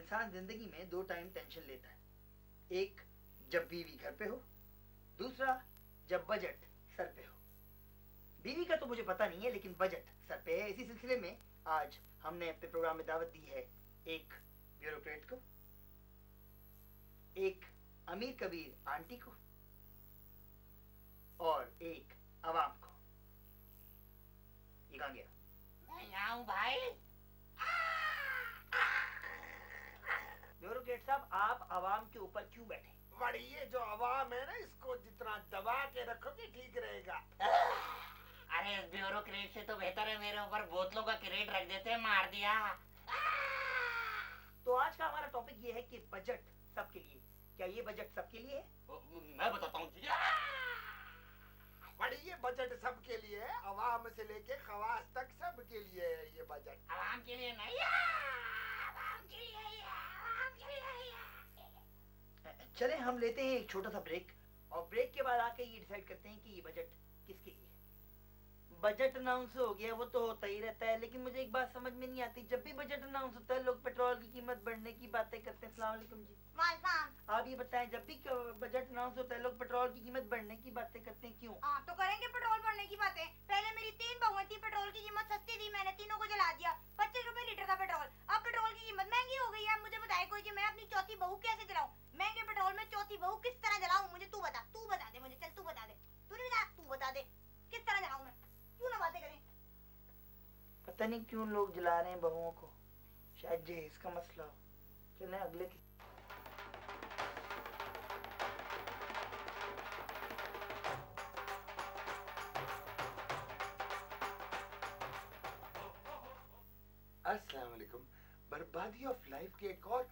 इंसान जिंदगी में दो टाइम टेंशन लेता है। एक जब बीवी घर पे हो, दूसरा जब बजट सर पे हो। बीवी का तो मुझे पता नहीं है, लेकिन बजट सर पे है। इसी सिलसिले में आज हमने अपने प्रोग्राम में दावत दी है एक ब्यूरोक्रेट को, एक अमीर कबीर आंटी को और एक अवाम को। ये कहाँ गया? मैं यहाँ हूँ भाई। ब्यूरोक्रेट साहब, आप अवाम के ऊपर क्यों बैठे? बड़ी ये जो अवाम है ना, इसको जितना दबा के रखोगे ठीक रहेगा। अरे इस ब्यूरोक्रेट से तो बेहतर है मेरे ऊपर बोतलों का क्रेट रख देते, मार दिया। तो आज का हमारा टॉपिक ये है कि बजट सबके लिए। क्या ये बजट सबके लिए है? मैं बताता हूँ। बड़ी ये बजट सबके लिए है, अवाम से लेके खवास तक सबके लिए है ये बजट। आवाम के लिए नहीं है, आवाम के लिए है, आवाम के लिए है। चले हम लेते हैं एक छोटा सा ब्रेक, और ब्रेक के बाद आके ये डिसाइड करते हैं कि ये बजट किसके लिए है। बजट अनाउंस हो गया, वो तो होता ही रहता है, लेकिन मुझे एक बात समझ में नहीं आती। जब भी बजट अनाउंस होता है लोग पेट्रोल की कीमत बढ़ने की बातें करते हैं। अस्सलाम वालेकुम जी। आप ये बताएं, जब भी बजट अनाउंस होता है लोग पेट्रोल की कीमत बढ़ने की बातें करते हैं, क्यों? हाँ तो करेंगे पेट्रोल बढ़ने की बातें। पहले मेरी 3 बहुएं थी, पेट्रोल की कीमत सस्ती थी, मैंने तीनों को जला दिया। 25 रुपए लीटर का पेट्रोल। अब पेट्रोल की कीमत महंगी हो गई है। मुझे बताए कोई कि मैं अपनी चौथी बहू कैसे जलाऊं? महंगे पेट्रोल में चौथी बहू किस तरह जलाऊं? मुझे तू बता दे मुझे। चल तू बता दे। तू नहीं बता, तू बता दे किस तरह जलाऊं मैं। क्यों ना बातें करें। पता नहीं क्यों लोग जला रहे हैं बहुओं को, शायद ये इसका मसला हो। चलें अगले की। अस्सलाम वालेकुम। बर्बादी ऑफ लाइफ के एक और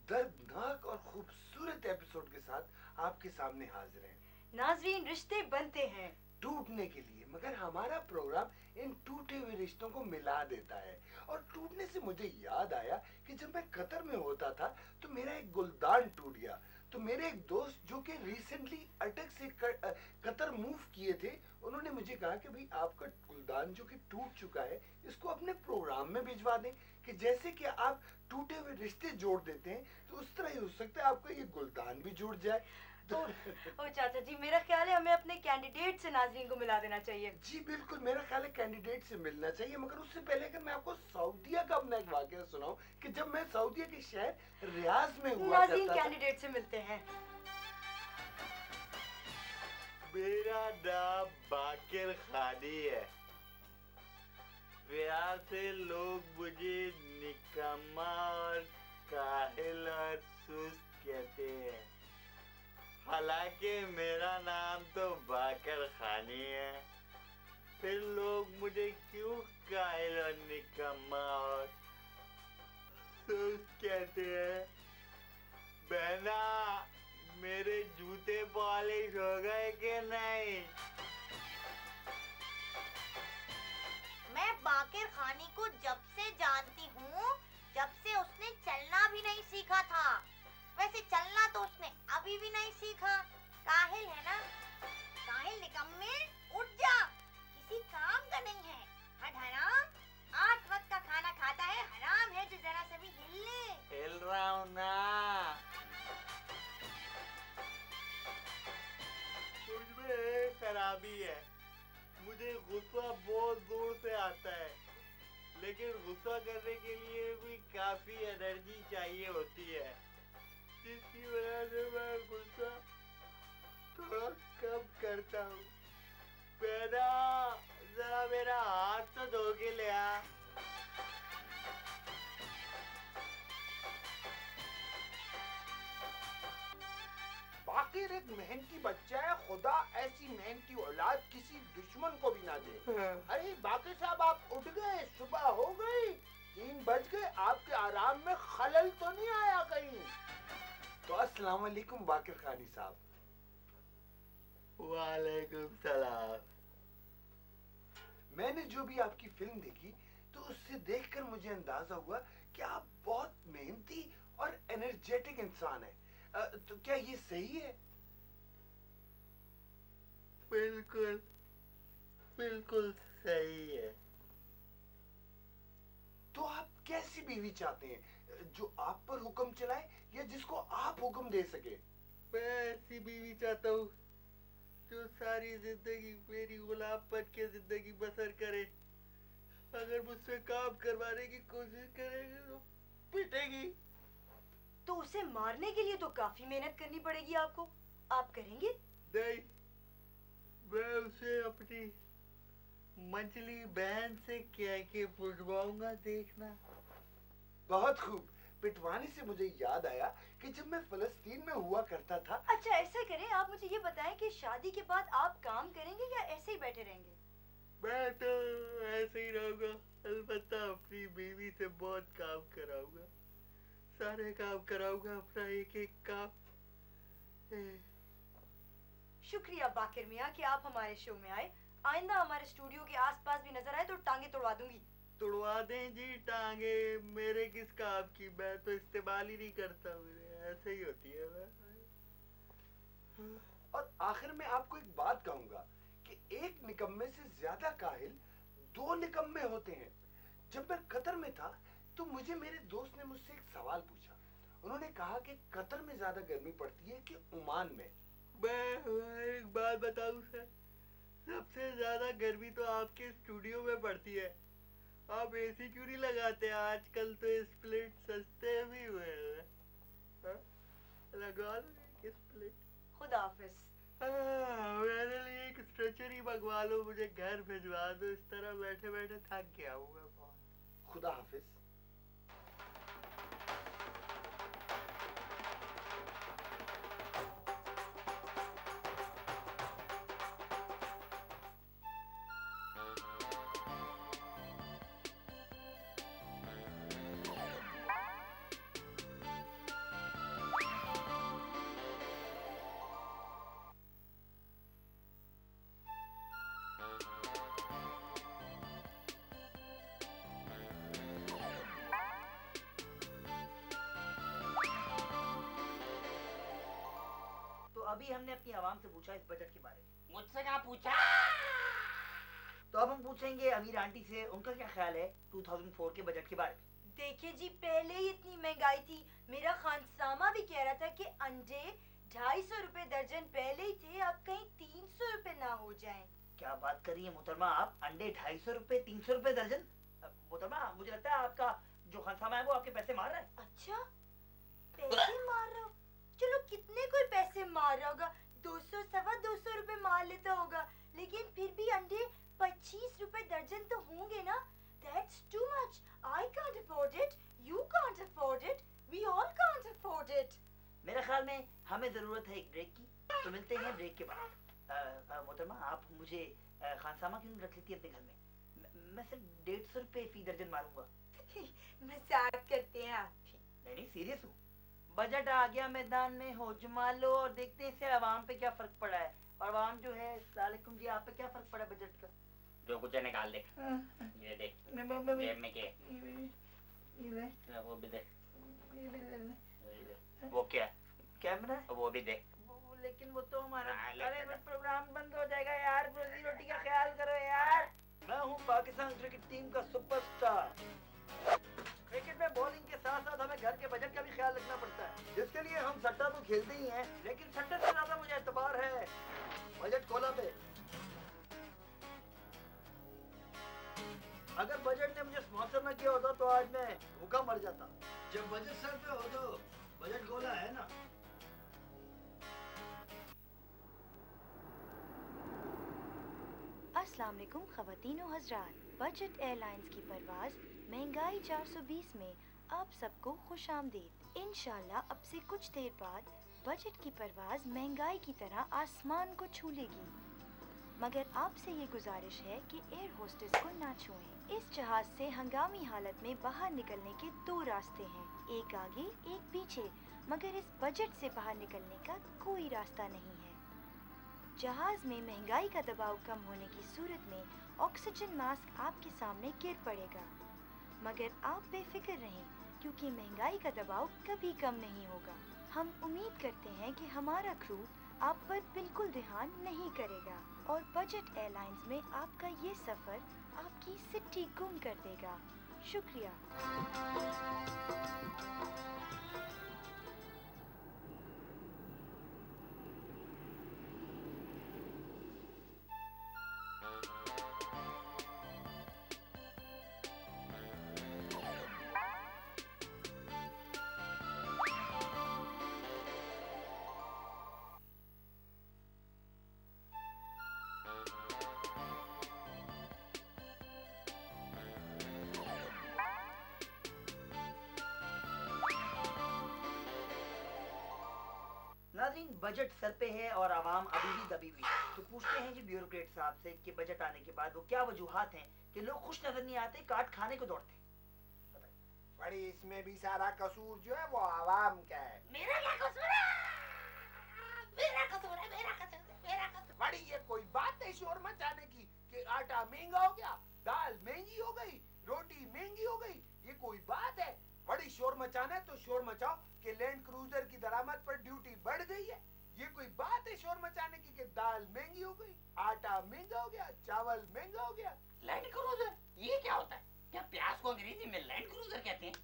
दर्दनाक और खूबसूरत एपिसोड के साथ आपके सामने हाजिर हैं। नाज़रीन, रिश्ते बनते हैं टूटने के लिए, मगर हमारा प्रोग्राम इन टूटे हुए रिश्तों को मिला देता है। और टूटने से मुझे याद आया कि जब मैं कतर में होता था तो मेरा एक गुलदान टूट गया। तो मेरे एक दोस्त जो कि रिसेंटली अटक से कतर मूव किए थे, उन्होंने मुझे कहा कि भाई आपका गुलदान जो कि टूट चुका है इसको अपने प्रोग्राम में भिजवा दें, कि जैसे कि आप टूटे हुए रिश्ते जोड़ देते हैं तो उस तरह ही हो सकता है आपका ये गुलदान भी जुड़ जाए। ओ चाचा जी, मेरा ख्याल है हमें अपने कैंडिडेट से नाज़रीन को मिला देना चाहिए। जी बिल्कुल, मेरा ख्याल है कैंडिडेट से मिलना चाहिए। मगर उससे पहले अगर मैं आपको सऊदीया का अपना एक वाकया सुनाऊं कि जब मैं सऊदीया के शहर रियाज में हुआ नाज़रीन, करता था। कैंडिडेट से मिलते हैं। मेरा नाम बाकिर खानी है। प्यार से लोग मुझे निकम्मा और काहिल और सुस्त कहते हैं। हालांकि मेरा नाम तो बाकर खानी है, फिर लोग मुझे क्यों काहिल और निकम्मा और सुस्त कहते हैं? बहना, मेरे जूते पॉलिश हो गए कि नहीं? मैं बाकिर खानी को जब से जानती हूँ, जब से उसने चलना भी नहीं सीखा था। वैसे चलना तो उसने अभी भी नहीं सीखा। काहिल है ना? काहिल निकम्मे, उठ जा, किसी काम का नहीं है। हट हराम, 8 वक्त का खाना खाता है, हराम है जो जरा से भी हिले। हिल रहा हूँ ना। मुझमें एक खराबी है, मुझे गुस्सा बहुत दूर से आता है, लेकिन गुस्सा करने के लिए भी काफी एनर्जी चाहिए होती है, जिसकी वजह से मैं गुस्सा थोड़ा कम करता हूँ। बेटा, जरा मेरा हाथ तो धो के ले आ। बाकिर एक मेहनती बच्चा है, खुदा ऐसी मेहनती औलाद किसी दुश्मन को भी ना दे। अरे बाकिर साहब, आप उठ गए, सुबह हो गई, 3 बज गए, आपके आराम में खलल तो नहीं आया कहीं? तो अस्सलाम वालेकुम बाकिर खानी साहब। वालेकुम सलाम। मैंने जो भी आपकी फिल्म देखी तो उससे देखकर मुझे अंदाजा हुआ कि आप बहुत मेहनती और एनर्जेटिक इंसान हैं। तो क्या ये सही है? बिल्कुल बिल्कुल सही है। तो आप कैसी बीवी चाहते हैं? जो आप पर हुक्म चलाए या जिसको आप हुक्म दे सके? मैं ऐसी बीवी चाहता हूँ जो सारी जिंदगी मेरी गुलाम बन के जिंदगी बसर करे। अगर मुझसे काम करवाने की कोशिश करेगी तो पिटेगी। तो उसे मारने के लिए तो काफी मेहनत करनी पड़ेगी आपको। आप करेंगे? नहीं, मैं उसे अपनी मंचली बहन से कह के पुटवाऊंगा, देखना। बहुत खूब। पिटवाने से मुझे याद आया कि जब मैं फलस्तीन में हुआ करता था। अच्छा ऐसा करें, आप मुझे ये बताएं कि शादी के बाद आप काम करेंगे या ऐसे ही बैठे रहेंगे? मैं तो ऐसे ही रहूंगा, अलबत्ता अपनी बीवी से बहुत काम कराऊंगा, सारे काम कराऊंगा, अपना एक एक काम। शुक्रिया बाकिर मियाँ कि आप हमारे शो में आए। आइंदा हमारे स्टूडियो के आसपास भी नजर आए तो टांगे तोड़वा दूंगी। तुड़वा दें जी टांगे, मेरे किस काम की, मैं तो इस्तेमाल ही नहीं करता, ऐसे ही होती है मैं। और आखिर में आपको एक बात कहूंगा कि एक निकम्मे से ज्यादा काहिल दो निकम्मे होते हैं। जब मैं कतर में था तो मुझे मेरे दोस्त ने मुझसे एक सवाल पूछा। उन्होंने कहा कि कतर में ज्यादा गर्मी पड़ती है कि ओमान में। मैं एक बात बताऊं सर, सबसे ज्यादा गर्मी तो आपके स्टूडियो में पड़ती है। आप एसी क्यों नहीं लगाते? आजकल तो स्प्लिट सस्ते भी हुए हैं। हाँ? लगा लो एक स्प्लिट। खुदा हाफिज। मेरे लिए एक स्ट्रेचर ही मंगवा लो, मुझे घर भिजवा दो, इस तरह बैठे बैठे थक गया हूँ मैं बहुत। खुदा हाफिज। तो अभी हमने अपनी आवाम से पूछा इस बजट के बारे में। मुझसे क्या पूछा? तो अब हम पूछेंगे अमीर आंटी से, उनका क्या ख्याल है 2004 के बजट के बारे में। देखिए जी, पहले ही इतनी महंगाई थी। मेरा खानसामा भी कह रहा था कि अंडे 250 रुपए दर्जन पहले ही थे, अब कहीं 300 रुपए ना हो जाएं। क्या बात कर रही है मोहतरमा आप? अंडे 250 रुपए 300 रुपए दर्जन? मोहतरमा मुझे लगता है आपका जो खानसामा है वो आपके पैसे मार रहा है। अच्छा, पैसे मार रहा हो? चलो कितने कोई पैसे मार रहा होगा, 200 सवा 200 रुपए मार लेता होगा, लेकिन फिर भी अंडे 25 रुपए दर्जन तो होंगे ना। That's too much. I can't afford it. You can't afford it. We all can't afford it. मेरे ख्याल में हमें जरूरत है एक ब्रेक की, तो मिलते हैं ब्रेक के बाद। मोहतरमा आप मुझे खानसामा क्यों रख लेती है अपने घर में? मैं सिर्फ 150 रुपए फी दर्जन मारूंगा। मजाक करते हैं आप भी। नहीं सीरियस हूँ। बजट आ गया मैदान में, हो जमा लो और देखते हैं इससे आवाम पे क्या फर्क पड़ा है। और आवाम जो है, सलामुअलैकुम जी, आप पे क्या फर्क पड़ा बजट का? जो कुछ है निकाल दे, ये देख जेब में के, वो भी दे, वो क्या है? कैमरा है? वो भी दे। लेकिन वो तो हमारा, हाँ, ले अरे ले। प्रोग्राम बंद हो जाएगा यार, रोजी रोटी का ख्याल करो यार। मैं हूँ पाकिस्तान क्रिकेट टीम का सुपरस्टार। क्रिकेट में बॉलिंग के साथ साथ हमें घर के बजट का भी ख्याल रखना पड़ता है, जिसके लिए हम सट्टा तो खेलते ही हैं, लेकिन सट्टे से ज्यादा मुझे एतबार है बजट खोला पे। अगर बजट ने मुझे स्पॉन्सर न किया होता तो आज मैं भूखा मर जाता। जब बजट सर पे हो तो बजट खोला है ना। अस्सलाम वालेकुम ख़वातीन व हज़रात, बजट एयरलाइंस की परवाज़ महंगाई 420 में आप सबको खुश आमदीद। इंशाल्लाह अब से कुछ देर बाद बजट की परवाज़ महंगाई की तरह आसमान को छू लेगी, मगर आपसे ये गुजारिश है कि एयर होस्टेस को ना छुएं। इस जहाज से हंगामी हालत में बाहर निकलने के दो रास्ते हैं, एक आगे एक पीछे, मगर इस बजट से बाहर निकलने का कोई रास्ता नहीं है। जहाज में महंगाई का दबाव कम होने की सूरत में ऑक्सीजन मास्क आपके सामने गिर पड़ेगा, मगर आप बेफिक्र रहें क्योंकि महंगाई का दबाव कभी कम नहीं होगा। हम उम्मीद करते हैं कि हमारा क्रू आप पर बिल्कुल ध्यान नहीं करेगा और बजट एयरलाइंस में आपका ये सफ़र आपकी सिट्टी गुम कर देगा। शुक्रिया। नाज़रीन, बजट सर पे है और आवाम अभी भी दबी हुई है। तो पूछते हैं जी ब्यूरोक्रेट साहब से कि बजट आने के बाद वो क्या वजूहात हैं कि लोग खुश नजर नहीं आते, काट खाने को दौड़ते। बड़ी इसमें भी सारा कसूर जो है वो आवाम का है। मेरा क्या कसूर है? मेरा कसूर है, मेरा कसूर है, मेरा कसूर। बड़ी ये कोई बात है शोर मचाने की कि आटा महंगा हो गया, दाल महंगी हो गई, रोटी महंगी हो गई, ये कोई बात है? बड़ी शोर मचाना है तो शोर मचाओ कि लैंड क्रूजर की दरामद पर ड्यूटी बढ़ गई है। ये कोई बात है शोर मचाने की कि दाल महंगी हो गई, आटा महंगा हो गया, चावल महंगा हो गया? लैंड क्रूजर ये क्या होता है? क्या प्याज को अंग्रेजी में लैंड क्रूजर कहते हैं?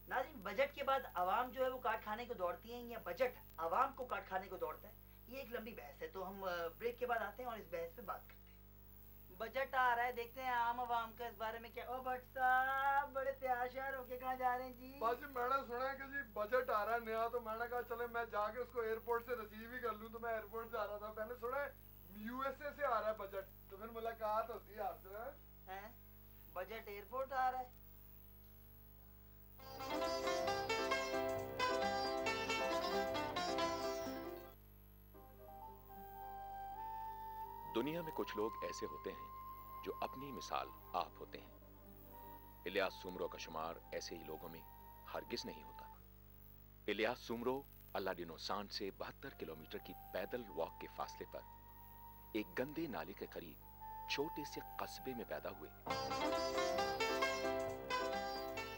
नाज़रीन, बजट के बाद आवाम जो है वो काट खाने को दौड़ती है या बजट आवाम को काट खाने को दौड़ता है, ये एक लंबी बहस है। तो हम ब्रेक के बाद आते हैं और इस बहस पे बात करते हैं। बजट आ रहा है, देखते हैं आम आवाम का इस बारे में क्या। ओ भट्ट साहब, बड़े तैयार होके कहाँ जा रहे हैं जी? बस जी मैंने सुना है कि जी बजट आ रहा है नया, तो मैंने कहा चले मैं जाके उसको एयरपोर्ट से रिसीव ही कर लूं। तो मैं एयरपोर्ट जा रहा था, मैंने सुना है यूएसए से आ रहा है बजट, तो फिर मुलाकात होती है आपसे। हैं? बजट एयरपोर्ट आ रहा है? दुनिया में कुछ लोग ऐसे होते हैं जो अपनी मिसाल आप होते हैं। इलियास सुमरो का शुमार ऐसे ही लोगों में हरगिज नहीं होता। इलियास सुमरो अलाडिनो सांड से 72 किलोमीटर की पैदल वॉक के फासले पर एक गंदे नाले के करीब छोटे से कस्बे में पैदा हुए।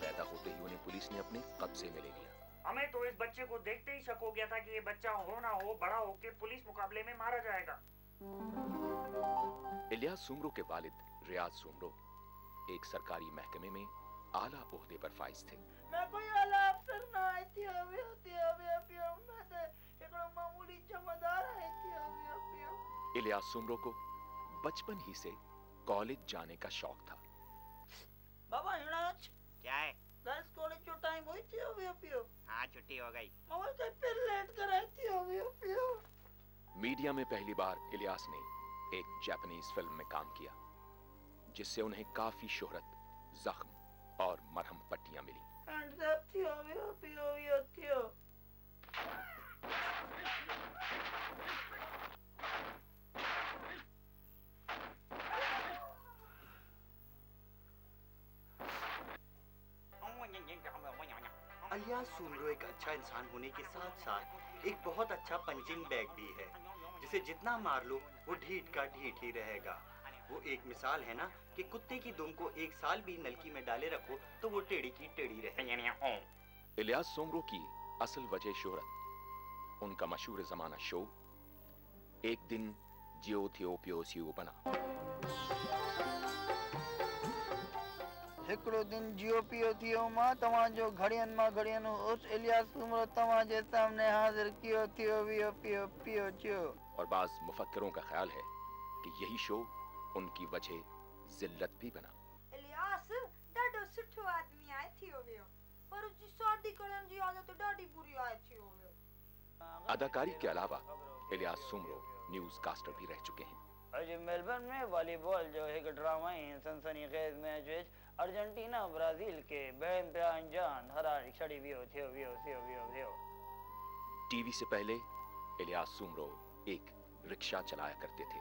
पैदा होते ही उन्हें पुलिस ने अपने कब्जे में ले लिया। हमें तो इस बच्चे को देखते ही शक हो गया था कि ये बच्चा हो ना हो बड़ा होके पुलिस मुकाबले में मारा जाएगा। इलियास सुमरो के वालिद रियाज सुमरो एक सरकारी महकमे में आला ओहदे पर फाइज थे। मैं कोई आला अफसर ना आई थी, अभी मैं तो एकड़ो मामूली जमादार आई थी। इलियास सुमरो को बचपन ही से कॉलेज जाने का शौक था। बाबा हिणाच क्या है? गर्ल्स कॉलेज जो टाइम हुई थी अभी। हाँ, छुट्टी हो गई। मामा तो फिर लेट कर आई थी अभी। मीडिया में पहली बार इलियास ने एक जापानीज फिल्म में काम किया, जिससे उन्हें काफी शोहरत, जख्म और मरहम पट्टियां मिली। इलियास सुमरो एक अच्छा इंसान होने के साथ साथ एक बहुत अच्छा पंचिंग बैग भी है, जिसे जितना मार लो वो ढीठ का ढीठ ही रहेगा। वो एक मिसाल है ना कि कुत्ते की दुम को 1 साल भी नलकी में डाले रखो तो वो टेढ़ी की टेढ़ी रहे। इलियास सुमरो की असल वजह शोहरत उनका मशहूर जमाना शो एक दिन जियो थियोपियो सियो बना। हिकड़ो दिन जियो पियो थियो मां तव्हांजो घड़ियन मां घड़ियन उस इलियास सुमरो तव्हांजे सामने हाजिर कियो थियो वियो पियो पियो थियो। और बाज मुफक्किरों का ख्याल है कि यही शो उनकी वजह जिल्लत भी बना। इलियास ॾाढो सुठो आदमी आहे थियो वियो, पर उसकी शादी करण जी आदत ॾाढी बुरी आहे थियो वियो। अदाकारी के अलावा इलियास सुमरो न्यूज कास्टर भी रह चुके हैं। अॼु मेलबर्न में वॉलीबॉल जो एक ड्रामाई सनसनीखेज़ मैच विच अर्जेंटीना ब्राजील के बेइंतहा जान हराए छड़ी वियो थियो। टीवी से पहले इलियास सुमरो एक रिक्शा चलाया करते थे।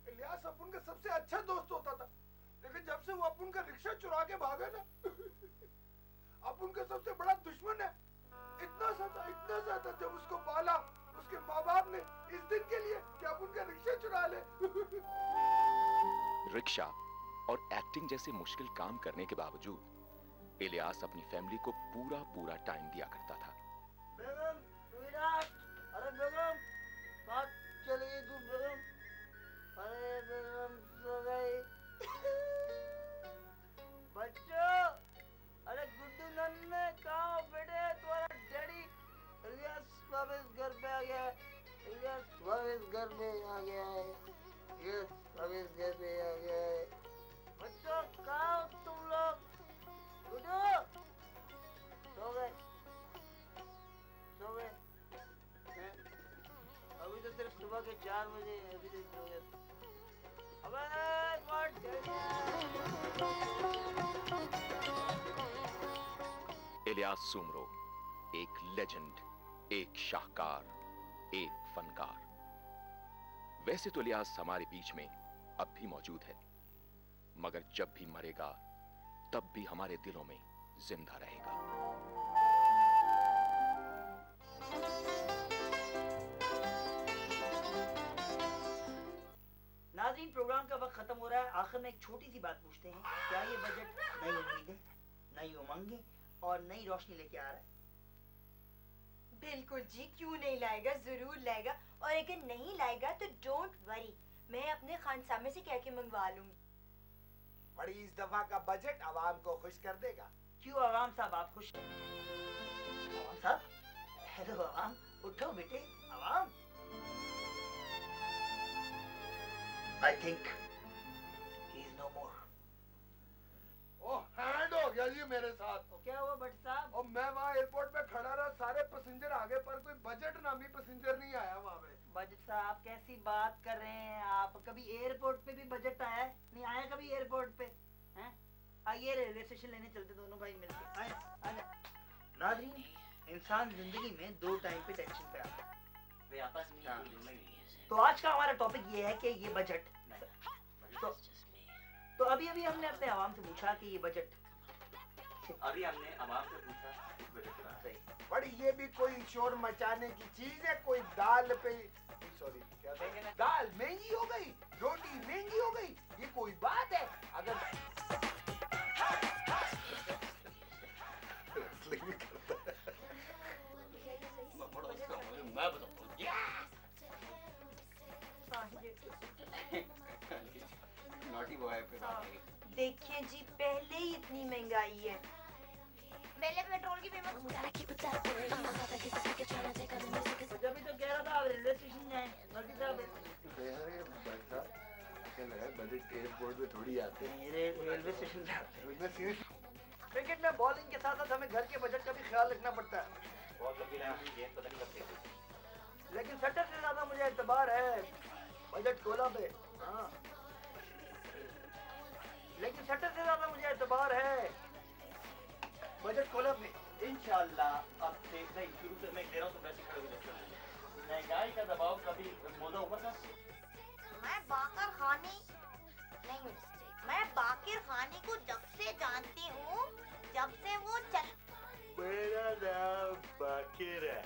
इलियास अपुन का सबसे अच्छा दोस्त होता था, लेकिन जब से वो अपुन का रिक्शा चुरा के भागा ना अपुन का सबसे बड़ा दुश्मन है। इतना सा जब उसको पाला उसके माँ बाप ने इस दिन के लिए कि अपुन का रिक्शा चुरा ले। रिक्शा और एक्टिंग जैसे मुश्किल काम करने के बावजूद इलियास अपनी फैमिली को पूरा टाइम दिया करता था। बेगम, विराट, अरे बेगम, चली गई तू बेगम, अरे बेगम सो गई। बच्चों, अरे गुड्डू नन्हे कहाँ हो बेटे? तुम्हारा डैडी इलियास वापस घर पे आ गया है। इलियास वापस घर पे आ गया है। इलियास वापस घर पे आ गया है। बच्चों कहाँ हो तुम लोग? गुड्डू सो गए, सो गए। अभी तो सिर्फ सुबह के 4 बजे, अभी तो सो गए। अबे स्मार्ट इलियास सुमरो, एक लेजेंड, एक शाहकार, एक फनकार। वैसे तो इलियास हमारे बीच में अब भी मौजूद है, मगर जब भी मरेगा तब भी हमारे दिलों में जिंदा रहेगा। नाज़रीन, प्रोग्राम का वक्त खत्म हो रहा है। आखिर में एक छोटी सी बात पूछते हैं, क्या ये बजट नई उम्मीदें, नई उमंगें और नई रोशनी लेके आ रहा है? बिल्कुल जी, क्यों नहीं लाएगा, जरूर लाएगा। और अगर नहीं लाएगा तो डोंट वरी, मैं अपने खानसामे से कह के मंगवा लूंगी। बड़ी इस दफा का बजट आवाम को खुश कर देगा। क्यों आवाम साहब, आप खुश हैं? आवाम साहब, हेलो आवाम, उठो बेटे आवाम। I think he is no more. Oh, hand हो गया जी मेरे साथ। तो क्या हुआ भट्ट साहब? और मैं वहाँ एयरपोर्ट पे खड़ा रहा, सारे पैसेंजर आगे, पर कोई बजट नामी पैसेंजर नहीं आया वहाँ पे। बजट साहब कैसी बात कर रहे हैं आप? कभी एयरपोर्ट पे भी बजट आया है? नहीं आया कभी एयरपोर्ट पे? हैं? आइए रेलवे स्टेशन लेने चलते दोनों भाई मिलके। आए, आए। नाज़रीन, इंसान जिंदगी में 2 टाइम पे टेंशन पे आता है। तो आज का हमारा टॉपिक ये है कि ये बजट, तो अभी हमने अपने आवाम से पूछा कि ये बजट, अभी हमने आवाम से पूछा इस बजट का। बड़ी ये भी कोई शोर मचाने की चीज है? कोई दाल पे, सॉरी क्या था? दाल महंगी हो गई, रोटी महंगी हो गई, ये कोई बात है? अगर मैं बताऊँ नॉटी बॉय पे बात नहीं। देखिए जी, पहले ही इतनी महंगाई है। पहले पेट्रोल की कीमत जब तो कह रहा था रेलवे स्टेशन जाएं, नॉटी साहब। बजट एयरपोर्ट पे थोड़ी आते हैं, रेलवे स्टेशन जाते हैं। क्रिकेट में बॉलिंग के साथ साथ हमें घर के बजट का भी ख्याल रखना पड़ता है। बहुत लंबी लाइन गेंद पता नहीं कब से। लेकिन सट्टर से ज्यादा मुझे एतबार है बजट कोला पे। हाँ, लेकिन सट्टर से ज्यादा मुझे एतबार है बजट कोला पे। इंशाल्लाह अब से नहीं, शुरू से मैं दे रहा हूँ तो वैसे खड़े हो जाते हैं। महंगाई का दबाव कभी मोदा ऊपर था। मैं बाकर खानी को जब से जानती हूँ, जब से वो चल। मेरा नाम बाकिर है।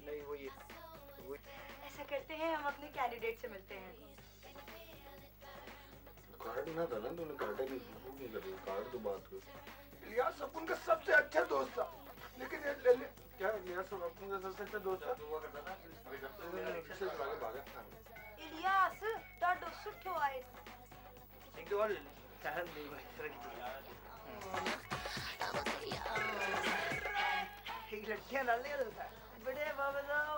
नहीं वो ये ऐसा करते हैं, हम अपने कैंडिडेट से मिलते हैं। कार्ड ना था ना, तूने कार्ड नहीं कर रही, कार्ड तो बात कर। इलियास अपन का सबसे अच्छा दोस्त था, लेकिन ये क्या इलियास अपन का सबसे अच्छा दोस्त था? इलियास डाडो सुठो आए। एक दो और सहल नहीं भाई तरह की चीज। एक लड़कियां डालने का था। बड़े बाबा साहब